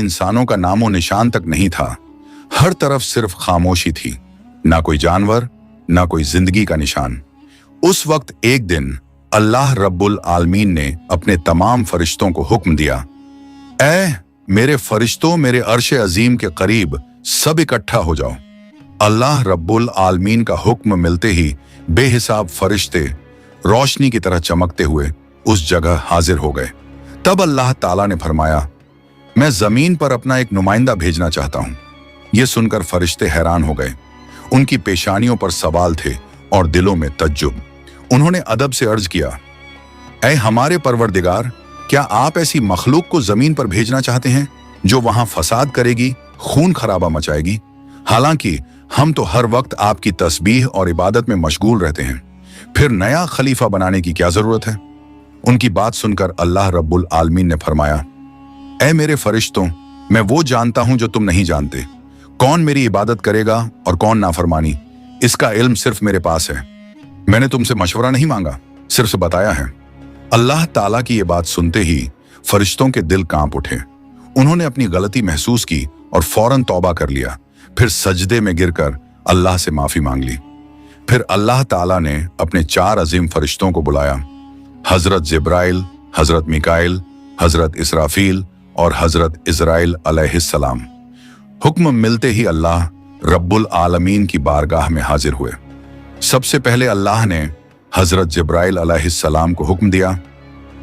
इंसानों का नामो निशान तक नहीं था। हर तरफ सिर्फ खामोशी थी, ना कोई जानवर, ना कोई जिंदगी का निशान। उस वक्त एक दिन अल्लाह रब्बुल आलमीन ने अपने तमाम फरिश्तों को हुक्म दिया, ऐ मेरे फरिश्तों, मेरे अर्श अजीम के करीब सब इकट्ठा हो जाओ। अल्लाह रब्बुल आलमीन का हुक्म मिलते ही बेहिसाब फरिश्ते रोशनी की तरह चमकते हुए उस जगह हाजिर हो गए। तब अल्लाह ताला ने फरमाया, मैं जमीन पर अपना एक नुमाइंदा भेजना चाहता हूं। यह सुनकर फरिश्ते हैरान हो गए। उनकी पेशानियों पर सवाल थे और दिलों में तज्जुब। उन्होंने अदब से अर्ज किया, ऐ हमारे परवरदिगार, क्या आप ऐसी मखलूक को जमीन पर भेजना चाहते हैं जो वहां फसाद करेगी, खून खराबा मचाएगी? हालांकि हम तो हर वक्त आपकी तस्बीह और इबादत में मशगूल रहते हैं, फिर नया खलीफा बनाने की क्या जरूरत है? उनकी बात सुनकर अल्लाह रब्बुल आलमीन ने फरमाया, ऐ मेरे फरिश्तों, मैं वो जानता हूं जो तुम नहीं जानते। कौन मेरी इबादत करेगा और कौन नाफरमानी, इसका इल्म सिर्फ मेरे पास है। मैंने तुमसे मशवरा नहीं मांगा, सिर्फ बताया है। अल्लाह ताला की ये बात सुनते ही फरिश्तों के दिल कांप उठे। उन्होंने अपनी गलती महसूस की और फौरन तौबा कर लिया। फिर सजदे में गिरकर अल्लाह से माफी मांग ली। फिर अल्लाह ताला ने अपने 4 अजीम फरिश्तों को बुलाया, हजरत जिब्राइल, हजरत मिकाइल, हजरत इसराफील और हजरत इजराइल अलैहिस्सलाम। हुक्म मिलते ही अल्लाह रब्बुल आलमीन की बारगाह में हाजिर हुए। सबसे पहले अल्लाह ने हजरत जिब्राइल अलैहिस्सलाम को हुक्म दिया,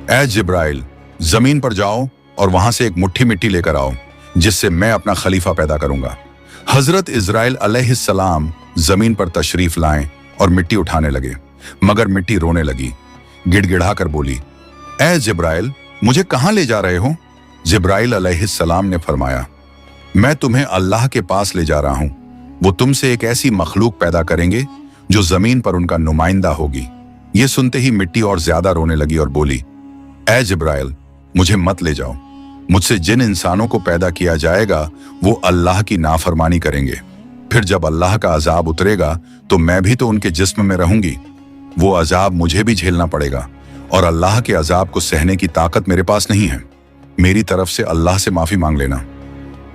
ऐ जिब्राइल, जमीन पर जाओ और वहां से एक मुट्ठी मिट्टी लेकर आओ, जिससे मैं अपना खलीफा पैदा करूंगा। हजरत इजराइल अलैहिस्सलाम जमीन पर तशरीफ लाएं और मिट्टी उठाने लगे, मगर मिट्टी रोने लगी। गिड़गिड़ा कर बोली, ऐ जिब्राइल, मुझे कहां ले जा रहे हो? जिब्राइल अलैहिस्सलाम ने फरमाया, मैं तुम्हें अल्लाह के पास ले जा रहा हूं। वो तुमसे एक ऐसी मखलूक पैदा करेंगे जो जमीन पर उनका नुमाइंदा होगी। ये सुनते ही मिट्टी और ज्यादा रोने लगी और बोली, ऐ जिब्राइल, मुझे मत ले जाओ। मुझसे जिन इंसानों को पैदा किया जाएगा वो अल्लाह की नाफरमानी करेंगे। फिर जब अल्लाह का अजाब उतरेगा तो मैं भी तो उनके जिस्म में रहूंगी। वो अजाब मुझे भी झेलना पड़ेगा और अल्लाह के अजाब को सहने की ताकत मेरे पास नहीं है। मेरी तरफ से अल्लाह से माफी मांग लेना।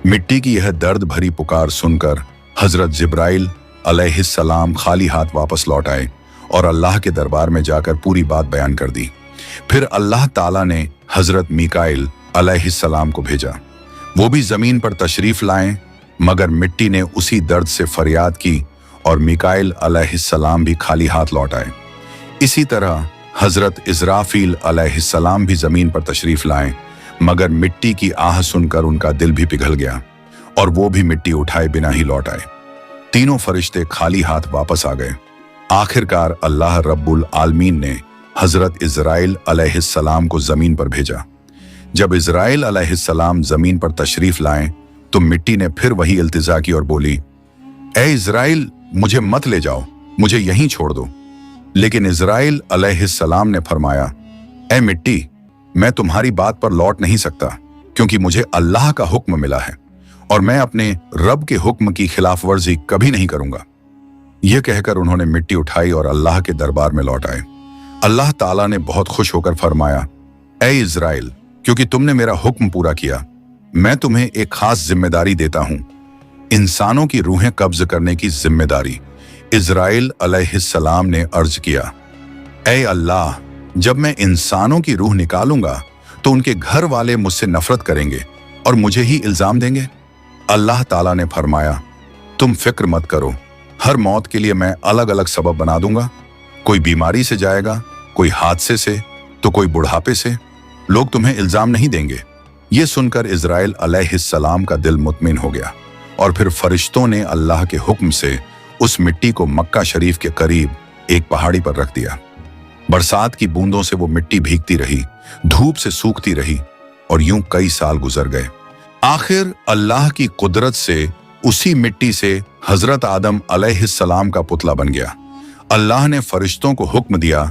मिट्टी की यह दर्द भरी पुकार सुनकर हजरत जिब्राइल अलैहिस्सलाम खाली हाथ वापस लौट आए और अल्लाह के दरबार में जाकर पूरी बात बयान कर दी। फिर अल्लाह ताला ने हजरत मिकाइल अलैहिस्सलाम को भेजा। वो भी जमीन पर तशरीफ लाएं, मगर मिट्टी ने उसी दर्द से फरियाद की और मिकाइल अलैहिस्सलाम भी खाली हाथ लौट आए। इसी तरह हजरत इजराफील अलैहिस्सलाम भी जमीन पर तशरीफ लाएं, मगर मिट्टी की आह सुनकर उनका दिल भी पिघल गया और वो भी मिट्टी उठाए बिना ही लौट आए। तीनों फरिश्ते खाली हाथ वापस आ गए। आखिरकार अल्लाह रब्बुल आलमीन ने हजरत इजराइल अलैहिस्सलाम को जमीन पर भेजा। जब इजराइल अलैहिस्सलाम जमीन पर तशरीफ लाएं तो मिट्टी ने फिर वही इल्तिजा की और बोली, ऐ इजराइल, मुझे मत ले जाओ, मुझे यहीं छोड़ दो। लेकिन इजराइल अलैहिस्सलाम ने फरमाया, ऐ मिट्टी, मैं तुम्हारी बात पर लौट नहीं सकता, क्योंकि मुझे अल्लाह का हुक्म मिला है और मैं अपने रब के हुक्म की खिलाफ वर्जी कभी नहीं करूंगा। यह कहकर उन्होंने मिट्टी उठाई और अल्लाह के दरबार में लौट आए। अल्लाह ताला ने बहुत खुश होकर फरमाया, ऐ इजराइल, क्योंकि तुमने मेरा हुक्म पूरा किया, मैं तुम्हें एक खास जिम्मेदारी देता हूं, इंसानों की रूहें कब्ज करने की जिम्मेदारी। इजराइल अलैहिस्सलाम ने अर्ज किया, ऐ अल्लाह, जब मैं इंसानों की रूह निकालूंगा तो उनके घर वाले मुझसे नफरत करेंगे और मुझे ही इल्जाम देंगे। अल्लाह ताला ने फरमाया, तुम फिक्र मत करो, हर मौत के लिए मैं अलग अलग सबब बना दूंगा। कोई बीमारी से जाएगा, कोई हादसे से, तो कोई बुढ़ापे से। लोग तुम्हें इल्जाम नहीं देंगे। ये सुनकर इजराइल अलैहिस्सलाम का दिल मुतमिन हो गया और फिर फरिश्तों ने अल्लाह के हुक्म से उस मिट्टी को मक्का शरीफ के करीब एक पहाड़ी पर रख दिया। बरसात की बूंदों से वो मिट्टी भीगती रही, धूप से सूखती रही और यूं कई साल गुजर गए। आखिर अल्लाह की कुदरत से उसी मिट्टी से हजरत आदम अलैहिस्सलाम का पुतला बन गया। अल्लाह ने फरिश्तों को हुक्म दिया,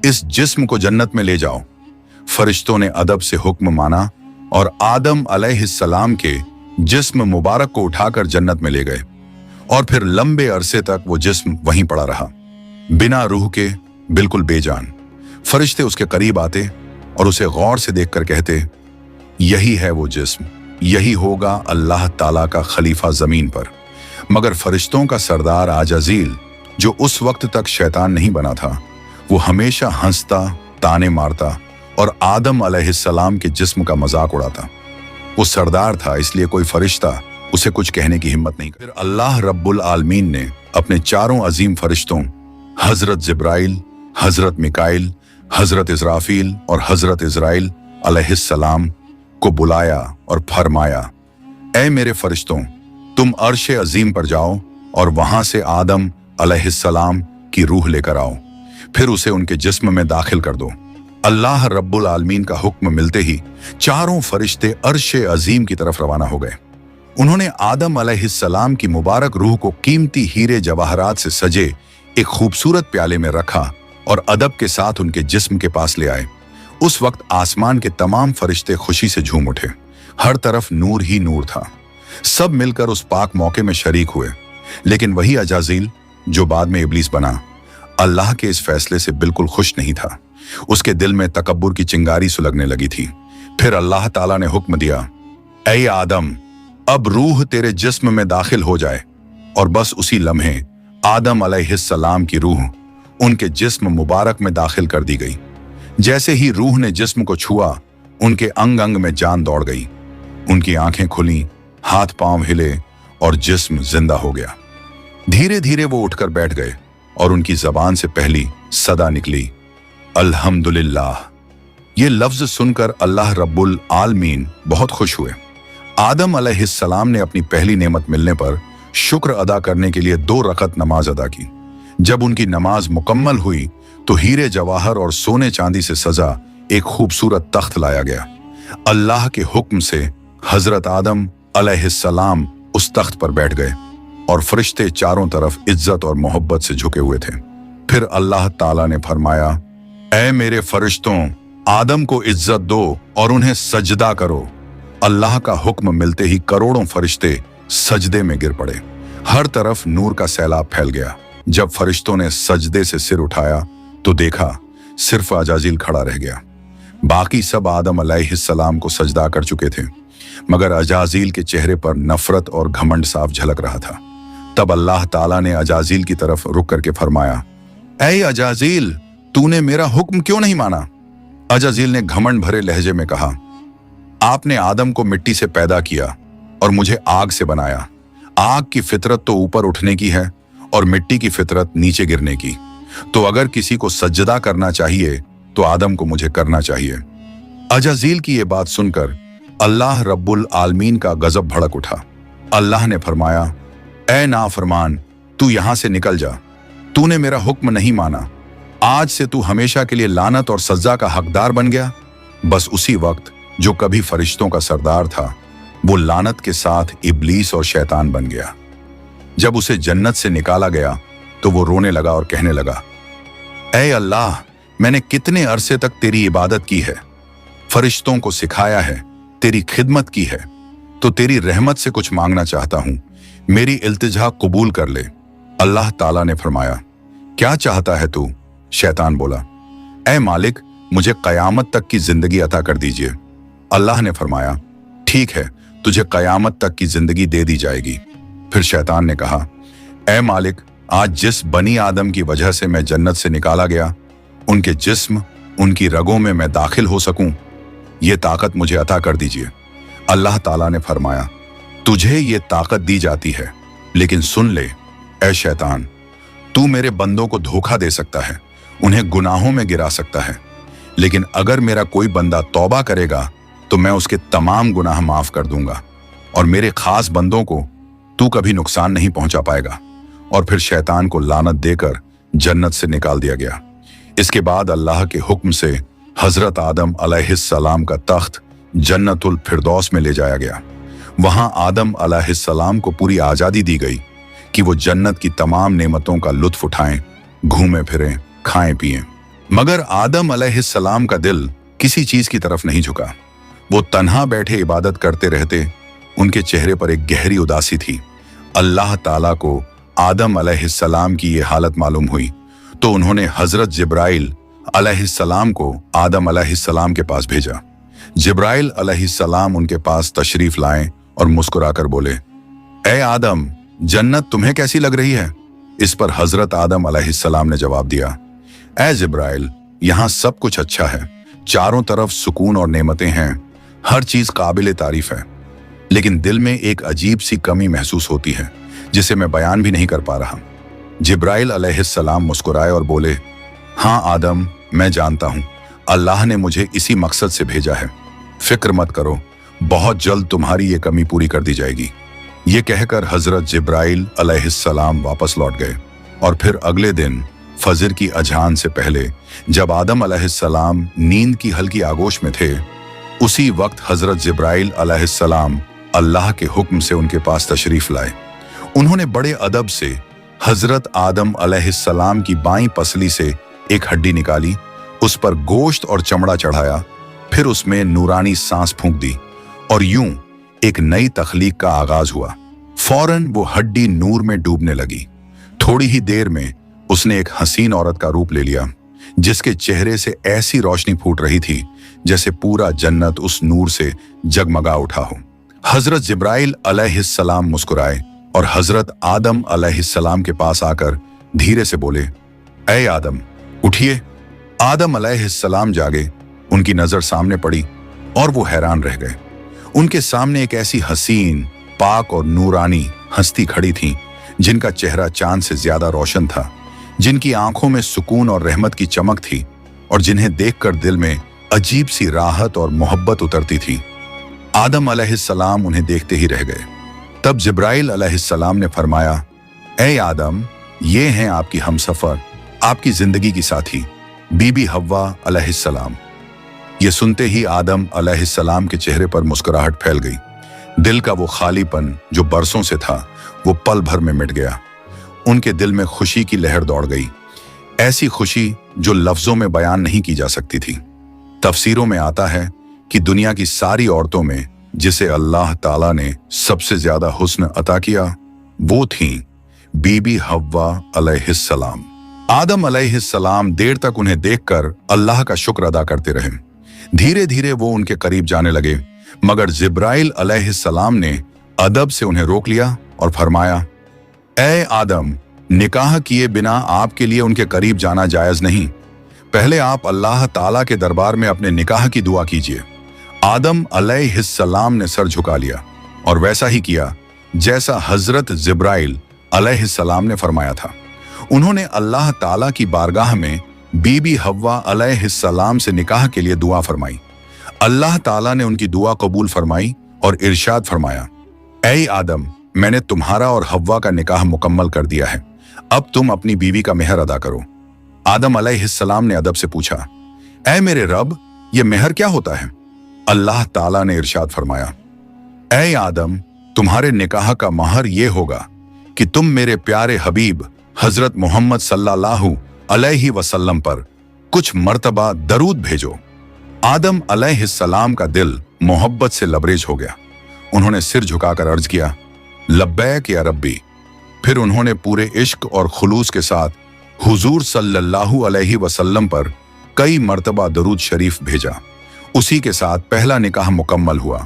इस जिस्म को जन्नत में ले जाओ। फरिश्तों ने अदब से हुक्म माना और आदम अलैहिस्सलाम के जिस्म मुबारक को उठाकर जन्नत में ले गए और फिर लंबे अरसे तक वो जिस्म वहीं पड़ा रहा, बिना रूह के, बिल्कुल बेजान। फरिश्ते उसके करीब आते और उसे गौर से देखकर कहते, यही है वो जिस्म यही होगा अल्लाह ताला का खलीफा जमीन पर। मगर फरिश्तों का सरदार आजाजील, जो उस वक्त तक शैतान नहीं बना था, वो हमेशा हंसता, ताने मारता और आदम अलैहिस्सलाम के जिस्म का मजाक उड़ाता। वो सरदार था, इसलिए कोई फरिश्ता उसे कुछ कहने की हिम्मत नहीं। फिर अल्लाह रब्बुल आलमीन ने अपने चारों अजीम फरिश्तों हजरत जिब्राइल, हजरत मिकाइल, हजरत इजराफील और हजरत इजराइल अलैहिस्सलाम को बुलाया और फरमाया, ऐ मेरे फरिश्तों, तुम अर्श अजीम पर जाओ और वहां से आदम अलैहिस्सलाम की रूह लेकर आओ, फिर उसे उनके जिस्म में दाखिल कर दो। अल्लाह रब्बुल आलमीन का हुक्म मिलते ही चारों फरिश्ते अर्श अजीम की तरफ रवाना हो गए। उन्होंने आदम अलैहिस्सलाम की मुबारक रूह को कीमती हीरे जवाहरात से सजे एक खूबसूरत प्याले में रखा और अदब के साथ उनके जिस्म के पास ले आए। उस वक्त आसमान के तमाम फरिश्ते खुशी से झूम उठे। हर तरफ नूर ही नूर था। सब मिलकर उस पाक मौके में शरीक हुए। लेकिन वही अजाजील, जो बाद में इब्लीस बना, अल्लाह के इस फैसले से बिल्कुल खुश नहीं था। उसके दिल में तकब्बुर की चिंगारी सुलगने लगी थी। फिर अल्लाह ताला ने हुक्म दिया, ऐ आदम, अब रूह तेरे जिस्म में दाखिल हो जाए। और बस उसी लम्हे आदम अलैहिस्सलाम की रूह उनके जिस्म मुबारक में दाखिल कर दी गई। जैसे ही रूह ने जिस्म को छुआ, उनके अंग अंग में जान दौड़ गई। उनकी आंखें खुली, हाथ पांव हिले और जिस्म जिंदा हो गया। धीरे धीरे वो उठकर बैठ गए और उनकी जबान से पहली सदा निकली, अल्हम्दुलिल्लाह। ये लफ्ज सुनकर अल्लाह रब्बुल आलमीन बहुत खुश हुए। आदम अलैहिस्सलाम ने अपनी पहली नेमत मिलने पर शुक्र अदा करने के लिए 2 रकत नमाज अदा की। जब उनकी नमाज मुकम्मल हुई तो हीरे जवाहर और सोने चांदी से सजा एक खूबसूरत तख्त लाया गया। अल्लाह के हुक्म से हजरत आदम अलैहिस्सलाम उस तख्त पर बैठ गए और फरिश्ते चारों तरफ इज्जत और मोहब्बत से झुके हुए थे। फिर अल्लाह ताला ने फरमाया, ऐ मेरे फरिश्तों, आदम को इज्जत दो और उन्हें सजदा करो। अल्लाह का हुक्म मिलते ही करोड़ों फरिश्ते सजदे में गिर पड़े। हर तरफ नूर का सैलाब फैल गया। जब फरिश्तों ने सजदे से सिर उठाया तो देखा सिर्फ अजाजील खड़ा रह गया। बाकी सब आदम अलैहिस्सलाम को सजदा कर चुके थे, मगर अजाजील के चेहरे पर नफरत और घमंड साफ झलक रहा था। तब अल्लाह ताला ने अजाजील की तरफ रुक करके फरमाया, ऐ अजाजील, तूने मेरा हुक्म क्यों नहीं माना? अजाजील ने घमंड भरे लहजे में कहा, आपने आदम को मिट्टी से पैदा किया और मुझे आग से बनाया। आग की फितरत तो ऊपर उठने की है और मिट्टी की फितरत नीचे गिरने की। तो अगर किसी को सजदा करना चाहिए तो आदम को मुझे करना चाहिए। अजाजील की यह बात सुनकर अल्लाह रब्बुल आलमीन का गजब भड़क उठा। अल्लाह ने फरमाया, ऐ नाफरमान, तू यहां से निकल जा। तूने मेरा हुक्म नहीं माना। आज से तू हमेशा के लिए लानत और सजा का हकदार बन गया। बस उसी वक्त जो कभी फरिश्तों का सरदार था, वो लानत के साथ इब्लीस और शैतान बन गया। जब उसे जन्नत से निकाला गया तो वो रोने लगा और कहने लगा, ऐ अल्लाह, मैंने कितने अरसे तक तेरी इबादत की है, फरिश्तों को सिखाया है, तेरी खिदमत की है, तो तेरी रहमत से कुछ मांगना चाहता हूं, मेरी इल्तिजा कबूल कर ले। अल्लाह ताला ने फरमाया, क्या चाहता है तू? शैतान बोला, ऐ मालिक, मुझे कयामत तक की जिंदगी अता कर दीजिए। अल्लाह ने फरमाया, ठीक है, तुझे कयामत तक की जिंदगी दे दी जाएगी। फिर शैतान ने कहा, ऐ मालिक, आज जिस बनी आदम की वजह से मैं जन्नत से निकाला गया, उनके जिस्म, उनकी रगों में मैं दाखिल हो सकूं, ये ताकत मुझे अता कर दीजिए। अल्लाह ताला ने फरमाया, तुझे ये ताकत दी जाती है, लेकिन सुन ले ऐ शैतान, तू मेरे बंदों को धोखा दे सकता है, उन्हें गुनाहों में गिरा सकता है, लेकिन अगर मेरा कोई बंदा तौबा करेगा तो मैं उसके तमाम गुनाह माफ कर दूंगा और मेरे खास बंदों को तू कभी नुकसान नहीं पहुंचा पाएगा। और फिर शैतान को लानत देकर जन्नत से निकाल दिया गया। इसके बाद अल्लाह के हुक्म से हजरत आदम अलैहिस्सलाम का तख्त जन्नतुल फिरदौस में ले जाया गया। वहां आदम अलैहिस्सलाम को पूरी आजादी दी गई कि वो जन्नत की तमाम नेमतों का लुत्फ उठाएं, घूमें फिरें, खाएं पिएं। मगर आदम अलैहिस्सलाम का दिल किसी चीज की तरफ नहीं झुका। वो तन्हा बैठे इबादत करते रहते। उनके चेहरे पर एक गहरी उदासी थी। अल्लाह ताला को आदम अलैहिस्सलाम की ये हालत मालूम हुई तो उन्होंने हजरत जिब्राइल अलैहिस्सलाम को आदम अलैहिस्सलाम के पास भेजा। जिब्राइल अलैहिस्सलाम उनके पास तशरीफ लाए और मुस्कुराकर बोले, ए आदम, जन्नत तुम्हें कैसी लग रही है? इस पर हजरत आदम अलैहिस्सलाम ने जवाब दिया, ए जिब्राइल, यहाँ सब कुछ अच्छा है, चारों तरफ सुकून और नेमतें हैं, हर चीज काबिल तारीफ है, लेकिन दिल में एक अजीब सी कमी महसूस होती है जिसे मैं बयान भी नहीं कर पा रहा। जिब्राइल अलैहिस्सलाम मुस्कुराए और बोले, हाँ आदम, मैं जानता हूँ, अल्लाह ने मुझे इसी मकसद से भेजा है, फिक्र मत करो, बहुत जल्द तुम्हारी ये कमी पूरी कर दी जाएगी। ये कहकर हजरत जिब्राइल अलैहिस्सलाम वापस लौट गए और फिर अगले दिन फजर की अजान से पहले जब आदम अलैहिस्सलाम नींद की हल्की आगोश में थे, उसी वक्त हजरत जिब्राइल अलैहिस्सलाम अल्लाह के हुक्म से उनके पास तशरीफ लाए। उन्होंने बड़े अदब से हजरत आदम अलैहिस्सलाम की बाईं पसली से एक हड्डी निकाली, उस पर गोश्त और चमड़ा चढ़ाया, फिर उसमें नूरानी सांस फूंक दी और यूं एक नई तख्लीक का आगाज हुआ। फौरन वो हड्डी नूर में डूबने लगी। थोड़ी ही देर में उसने एक हसीन औरत का रूप ले लिया, जिसके चेहरे से ऐसी रोशनी फूट रही थी जैसे पूरा जन्नत उस नूर से जगमगा उठा हो। हजरत जिब्राइल अलैहिस्सलाम मुस्कुराए और हजरत आदम अलैहिस्सलाम के पास आकर धीरे से बोले, ऐ आदम, उठिए। आदम अलैहिस्सलाम जागे, उनकी नजर सामने पड़ी और वो हैरान रह गए। उनके सामने एक ऐसी हसीन, पाक और नूरानी हस्ती खड़ी थी जिनका चेहरा चांद से ज्यादा रोशन था, जिनकी आंखों में सुकून और रहमत की चमक थी और जिन्हें देखकर दिल में अजीब सी राहत और मोहब्बत उतरती थी। आदम अलैहिस्सलाम उन्हें देखते ही रह गए। तब जिब्राइल अलैहिस्सलाम ने फरमाया, ऐ आदम, ये हैं आपकी हमसफर, आपकी जिंदगी की साथी, बीबी हव्वा अलैहिस्सलाम। ये सुनते ही आदम अलैहिस्सलाम के चेहरे पर मुस्कुराहट फैल गई। दिल का वो खालीपन जो बरसों से था, वो पल भर में मिट गया। उनके दिल में खुशी की लहर दौड़ गई, ऐसी खुशी जो लफ्जों में बयान नहीं की जा सकती थी। तफसीरों में आता है कि दुनिया की सारी औरतों में जिसे अल्लाह ताला ने सबसे ज्यादा हुस्न अता किया, वो थीं बीबी हव्वा अलैहिस्सलाम। आदम अलैहिस्सलाम देर तक उन्हें देखकर अल्लाह का शुक्र अदा करते रहे। धीरे धीरे वो उनके करीब जाने लगे, मगर जिब्राइल अलैहिस्सलाम ने अदब से उन्हें रोक लिया और फरमाया, ऐ आदम, निकाह किए बिना आपके लिए उनके करीब जाना जायज नहीं। पहले आप अल्लाह ताला के दरबार में अपने निकाह की दुआ कीजिए। आदम अलैहिस्सलाम ने सर झुका लिया और वैसा ही किया जैसा हजरत जिब्राइल अलैहिस्सलाम ने फरमाया था। उन्होंने अल्लाह ताला की बारगाह में बीबी हव्वा अलैहिस्सलाम से निकाह के लिए दुआ फरमाई। अल्लाह ताला ने उनकी दुआ कबूल फरमाई और इरशाद फरमाया, ऐ आदम, मैंने तुम्हारा और हव्वा का निकाह मुकम्मल कर दिया है, अब तुम अपनी बीवी का मेहर अदा करो। आदम अलैहिस्सलाम ने अदब से पूछा, ऐ मेरे रब, ये मेहर क्या होता है? अल्लाह ताला ने इरशाद फरमाया, ऐ आदम, तुम्हारे निकाह का महर ये होगा कि तुम मेरे प्यारे हबीब हजरत मोहम्मद सल्लल्लाहु अलैहि वसल्लम पर कुछ मर्तबा दरूद भेजो। आदम अलैहिस्सलाम का दिल मोहब्बत से लबरेज हो गया। उन्होंने सिर झुकाकर अर्ज किया, लब्बैक या रब्बी। फिर उन्होंने पूरे इश्क और खुलूस के साथ हुजूर सल्लल्लाहु अलैहि वसल्लम पर कई मर्तबा दरूद शरीफ भेजा। उसी के साथ पहला निकाह मुकम्मल हुआ,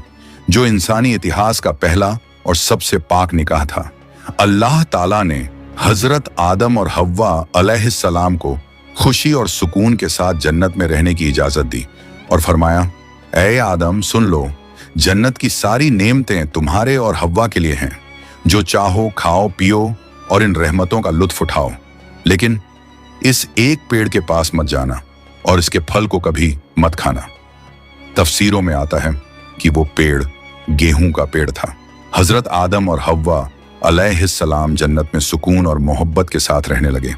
जो इंसानी इतिहास का पहला और सबसे पाक निकाह था। अल्लाह ताला ने हजरत आदम और हव्वा अलैहिस्सलाम को खुशी और सुकून के साथ जन्नत में रहने की इजाजत दी और फरमाया, ऐ आदम, सुन लो, जन्नत की सारी नेमतें तुम्हारे और हव्वा के लिए हैं। जो चाहो खाओ पियो और इन रहमतों का लुत्फ उठाओ, लेकिन इस एक पेड़ के पास मत जाना और इसके फल को कभी मत खाना। तफसीरों में आता है कि वो पेड़ गेहूं का पेड़ था। हजरत आदम और हव्वा अलैहिस्सलाम जन्नत में सुकून और मोहब्बत के साथ रहने लगे।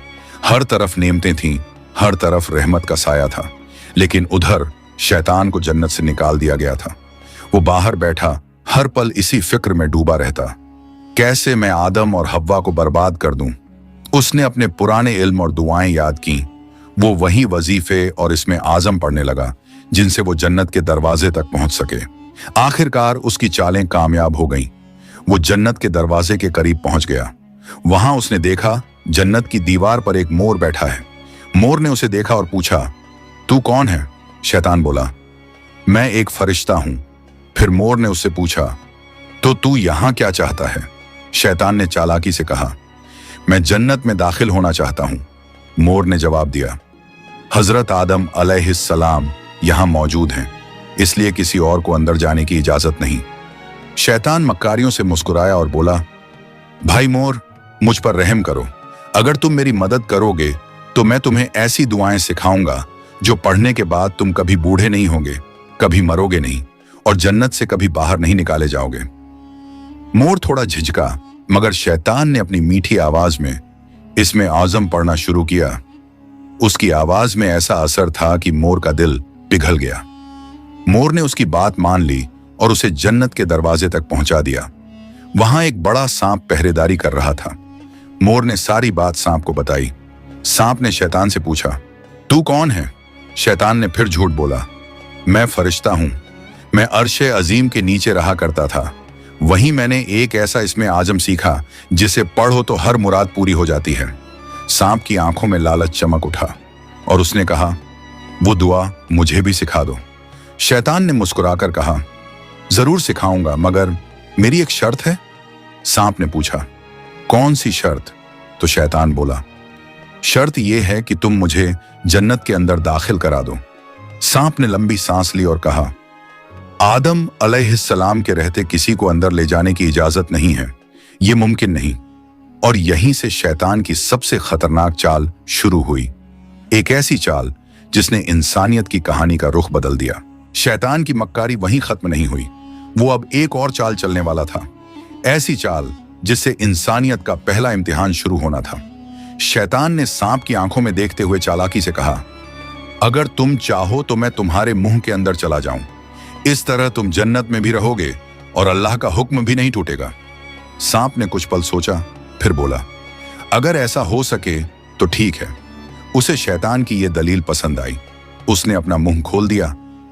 हर तरफ नेमतें थीं, हर तरफ रहमत का साया था, लेकिन उधर शैतान को जन्नत से निकाल दिया गया था। वो बाहर बैठा हर पल इसी फिक्र में डूबा रहता, कैसे मैं आदम और हव्वा को बर्बाद कर दूं। उसने अपने पुराने इल्म और दुआएं याद की। वो वही वजीफे और इसमें आजम पढ़ने लगा जिनसे वो जन्नत के दरवाजे तक पहुंच सके। आखिरकार उसकी चालें कामयाब हो गईं। वो जन्नत के दरवाजे के करीब पहुंच गया। वहां उसने देखा जन्नत की दीवार पर एक मोर बैठा है। मोर ने उसे देखा और पूछा, तू कौन है? शैतान बोला, मैं एक फरिश्ता हूं। फिर मोर ने उससे पूछा, तो तू यहां क्या चाहता है? शैतान ने चालाकी से कहा, मैं जन्नत में दाखिल होना चाहता हूं। मोर ने जवाब दिया, हजरत आदम अलैहिस्सलाम यहां मौजूद हैं, इसलिए किसी और को अंदर जाने की इजाजत नहीं। शैतान मक्कारियों से मुस्कुराया और बोला, भाई मोर, मुझ पर रहम करो। अगर तुम मेरी मदद करोगे तो मैं तुम्हें ऐसी दुआएं सिखाऊंगा जो पढ़ने के बाद तुम कभी बूढ़े नहीं होगे, कभी मरोगे नहीं और जन्नत से कभी बाहर नहीं निकाले जाओगे। मोर थोड़ा झिझका, मगर शैतान ने अपनी मीठी आवाज में इसमें आज़म पढ़ना शुरू किया। उसकी आवाज में ऐसा असर था कि मोर का दिल पिघल गया। मोर ने उसकी बात मान ली और उसे जन्नत के दरवाजे तक पहुंचा दिया। वहां एक बड़ा सांप पहरेदारी कर रहा था। मोर ने सारी बात सांप को बताई। सांप ने शैतान से पूछा, तू कौन है? शैतान ने फिर झूठ बोला, मैं फरिश्ता हूं। मैं अर्शे अजीम के नीचे रहा करता था। वहीं मैंने एक ऐसा इसमें आजम सीखा जिसे पढ़ो तो हर मुराद पूरी हो जाती है। सांप की आंखों में लालच चमक उठा और उसने कहा, वो दुआ मुझे भी सिखा दो। शैतान ने मुस्कुराकर कहा, जरूर सिखाऊंगा, मगर मेरी एक शर्त है। सांप ने पूछा, कौन सी शर्त? तो शैतान बोला, शर्त यह है कि तुम मुझे जन्नत के अंदर दाखिल करा दो। सांप ने लंबी सांस ली और कहा, आदम अलैहिस्सलाम के रहते किसी को अंदर ले जाने की इजाजत नहीं है, यह मुमकिन नहीं। और यहीं से शैतान की सबसे खतरनाक चाल शुरू हुई, एक ऐसी चाल जिसने इंसानियत की कहानी का रुख बदल दिया। शैतान की मक्कारी वहीं खत्म नहीं हुई, वो अब एक और चाल चलने वाला था, ऐसी चाल जिससे इंसानियत का पहला इम्तिहान शुरू होना था। शैतान ने सांप की आंखों में देखते हुए चालाकी से कहा, अगर तुम चाहो तो मैं तुम्हारे मुंह के अंदर चला जाऊं, इस तरह तुम जन्नत में भी रहोगे और अल्लाह का हुक्म भी नहीं टूटेगा। सांप ने कुछ पल सोचा, फिर बोला, अगर ऐसा हो सके तो ठीक है। उसे शैतान की यह दलील पसंद आई। उसने अपना मुंह खोल दिया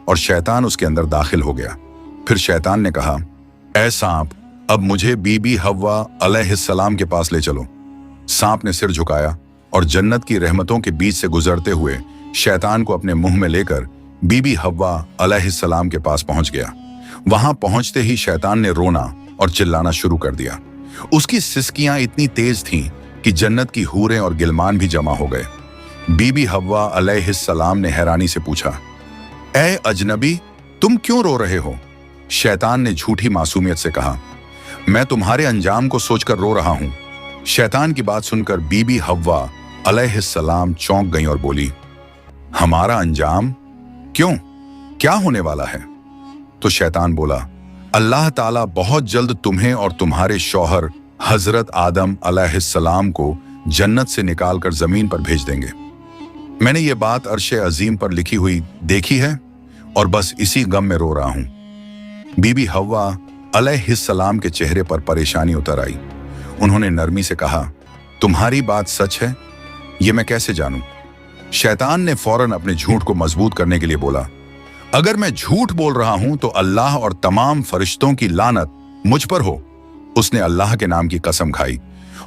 और शैतान उसके अंदर दाखिल हो गया। फिर शैतान ने कहा, ऐ सांप, अब मुझे बीबी हव्वा अलैहिस्सलाम के पास ले चलो। सांप ने सिर झुकाया और जन्नत की रहमतों के बीच से गुजरते हुए शैतान को अपने मुंह में लेकर बीबी हव्वा अलैहिस्सलाम के पास पहुंच गया। वहां पहुंचते ही शैतान ने रोना और चिल्लाना शुरू कर दिया। उसकी सिसकियां इतनी तेज थीं कि जन्नत की हूरें और गिलमान भी जमा हो गए। बीबी हव्वा अलैहिस्सलाम ने हैरानी से पूछा, ऐ अजनबी, तुम क्यों रो रहे हो? शैतान ने झूठी मासूमियत से कहा, मैं तुम्हारे अंजाम को सोचकर रो रहा हूं। शैतान की बात सुनकर बीबी हव्वा अलैहिस्सलाम चौंक गई और बोली, हमारा अंजाम? क्यों, क्या होने वाला है? तो शैतान बोला, अल्लाह ताला बहुत जल्द तुम्हें और तुम्हारे शौहर हजरत आदम अलैहिस्सलाम को जन्नत से निकालकर जमीन पर भेज देंगे। मैंने ये बात अर्शे अजीम पर लिखी हुई देखी है और बस इसी गम में रो रहा हूं। बीबी हव्वा अलैहिस्सलाम के चेहरे पर परेशानी उतर आई। उन्होंने नरमी से कहा, तुम्हारी बात सच है? ये मैं कैसे जानूं? शैतान ने फौरन अपने झूठ को मजबूत करने के लिए बोला, अगर मैं झूठ बोल रहा हूं तो अल्लाह और तमाम फरिश्तों की लानत मुझ पर हो। उसने अल्लाह के नाम की कसम खाई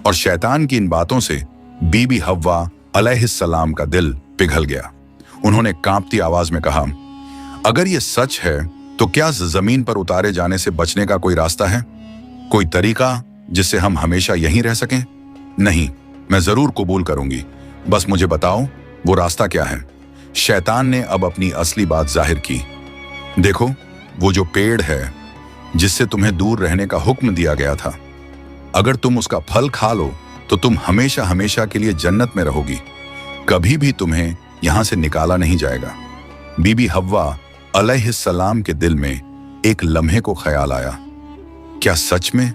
और शैतान की इन बातों से बीबी हव्वा अलैहिस्सलाम का दिल पिघल गया। उन्होंने कांपती आवाज में कहा, अगर ये सच है तो क्या जमीन पर उतारे जाने से बचने का कोई रास्ता है? कोई तरीका जिससे हम हमेशा यहीं रह सकें? नहीं, मैं जरूर कबूल करूंगी, बस मुझे बताओ वो रास्ता क्या है। शैतान ने अब अपनी असली बात जाहिर की। देखो, वो जो पेड़ है जिससे तुम्हें दूर रहने का हुक्म दिया गया था, अगर तुम उसका फल खा लो तो तुम हमेशा हमेशा के लिए जन्नत में रहोगी, कभी भी तुम्हें यहां से निकाला नहीं जाएगा। बीबी हव्वा अलैहिस्सलाम के दिल में एक लम्हे को ख्याल आया, क्या सच में?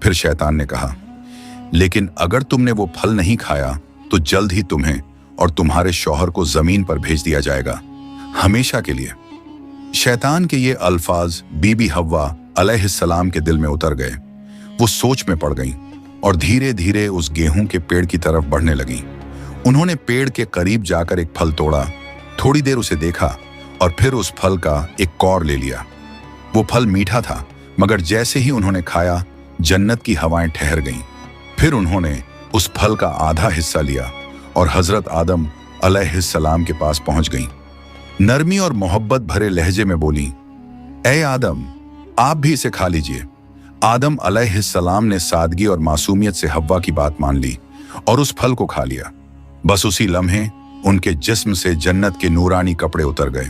फिर शैतान ने कहा, लेकिन अगर तुमने वो फल नहीं खाया तो जल्द ही तुम्हें और तुम्हारे शौहर को जमीन पर भेज दिया जाएगा, हमेशा के लिए। शैतान के ये अल्फाज बीबी हव्वा अलैहिस्सलाम के दिल में उतर गए। वो सोच में पड़ गईं और धीरे धीरे उस गेहूं के पेड़ की तरफ बढ़ने लगीं। उन्होंने पेड़ के करीब जाकर एक फल तोड़ा, थोड़ी देर उसे देखा और फिर उस फल का एक कौर ले लिया। वो फल मीठा था, मगर जैसे ही उन्होंने खाया जन्नत की हवाएं ठहर गईं। फिर उन्होंने उस फल का आधा हिस्सा लिया और हजरत आदम अलैहिस्सलाम के पास पहुंच गईं। नरमी और मोहब्बत भरे लहजे में बोली, ए आदम, आप भी इसे खा लीजिए। आदम अलैहिस्सलाम ने सादगी और मासूमियत से हव्वा की बात मान ली और उस फल को खा लिया। बस उसी लम्हे उनके जिस्म से जन्नत के नूरानी कपड़े उतर गए।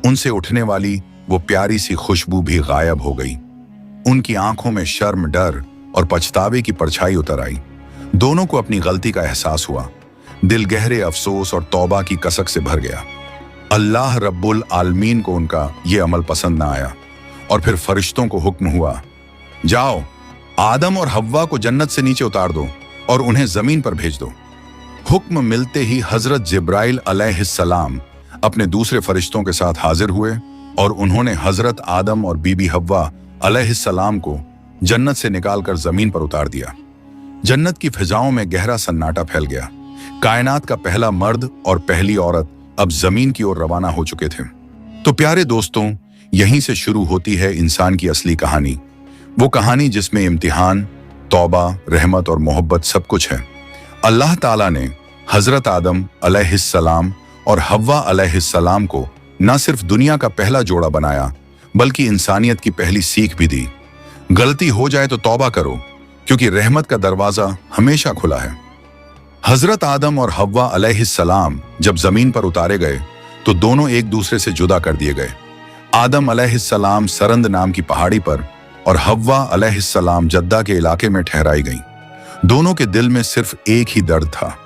उनसे उठने वाली वो प्यारी सी खुशबू भी गायब हो गई। उनकी आंखों में शर्म, डर और पछतावे की परछाई उतर आई। दोनों को अपनी गलती का एहसास हुआ। दिल गहरे अफसोस और तौबा की कसक से भर गया। अल्लाह रब्बुल आलमीन को उनका ये अमल पसंद न आया और फिर फरिश्तों को हुक्म हुआ, जाओ, आदम और हव्वा को जन्नत से नीचे उतार दो और उन्हें जमीन पर भेज दो। हुक्म मिलते ही हजरत जिब्राइल अलैहिस्सलाम अपने दूसरे फरिश्तों के साथ हाजिर हुए और उन्होंने हजरत आदम और बीबी हव्वा अलैहिस्सलाम को जन्नत से निकालकर जमीन पर उतार दिया। जन्नत की फिजाओं में गहरा सन्नाटा फैल गया। कायनात का पहला मर्द और पहली औरत अब जमीन की ओर रवाना हो चुके थे। तो प्यारे दोस्तों, यहीं से शुरू होती है इंसान की असली कहानी। वो कहानी जिसमें इम्तिहान, तौबा, रहमत और मोहब्बत सब कुछ है। अल्लाह ताला ने हजरत आदम अलैहिस्सलाम और हव्वा अलैहिस्सलाम को न सिर्फ दुनिया का पहला जोड़ा बनाया, बल्कि इंसानियत की पहली सीख भी दी। गलती हो जाए तो तौबा करो, क्योंकि रहमत का दरवाजा हमेशा खुला है। हजरत आदम और हव्वा अलैहिस्सलाम जब जमीन पर उतारे गए तो दोनों एक दूसरे से जुदा कर दिए गए। आदम अलैहिस्सलाम सरंद नाम की पहाड़ी पर और हव्वा अलैहिस्सलाम जद्दा के इलाके में ठहराई गईं। दोनों के दिल में सिर्फ एक ही दर्द था,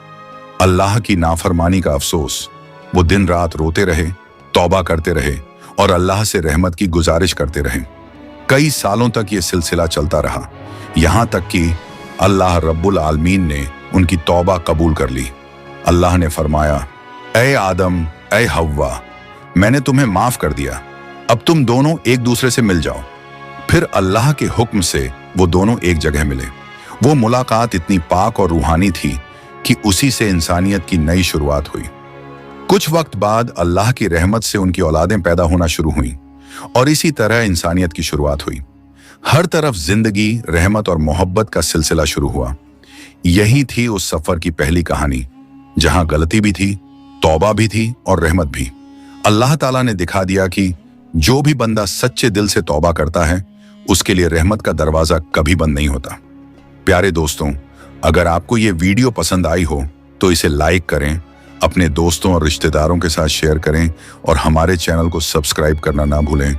अल्लाह की नाफरमानी का अफसोस। वो दिन रात रोते रहे, तौबा करते रहे और अल्लाह से रहमत की गुजारिश करते रहे। कई सालों तक ये सिलसिला चलता रहा, यहां तक कि अल्लाह रब्बुल आलमीन ने उनकी तौबा कबूल कर ली। अल्लाह ने फरमाया, ए आदम, ए हव्वा, मैंने तुम्हें माफ कर दिया, अब तुम दोनों एक दूसरे से मिल जाओ। फिर अल्लाह के हुक्म से वो दोनों एक जगह मिले। वो मुलाकात इतनी पाक और रूहानी थी कि उसी से इंसानियत की नई शुरुआत हुई। कुछ वक्त बाद अल्लाह की रहमत से उनकी औलादें पैदा होना शुरू हुईं और इसी तरह इंसानियत की शुरुआत हुई। हर तरफ जिंदगी, रहमत और मोहब्बत का सिलसिला शुरू हुआ। यही थी उस सफर की पहली कहानी, जहां गलती भी थी, तौबा भी थी और रहमत भी। अल्लाह ताला ने दिखा दिया कि जो भी बंदा सच्चे दिल से तौबा करता है, उसके लिए रहमत का दरवाजा कभी बंद नहीं होता। प्यारे दोस्तों, अगर आपको ये वीडियो पसंद आई हो तो इसे लाइक करें, अपने दोस्तों और रिश्तेदारों के साथ शेयर करें और हमारे चैनल को सब्सक्राइब करना ना भूलें।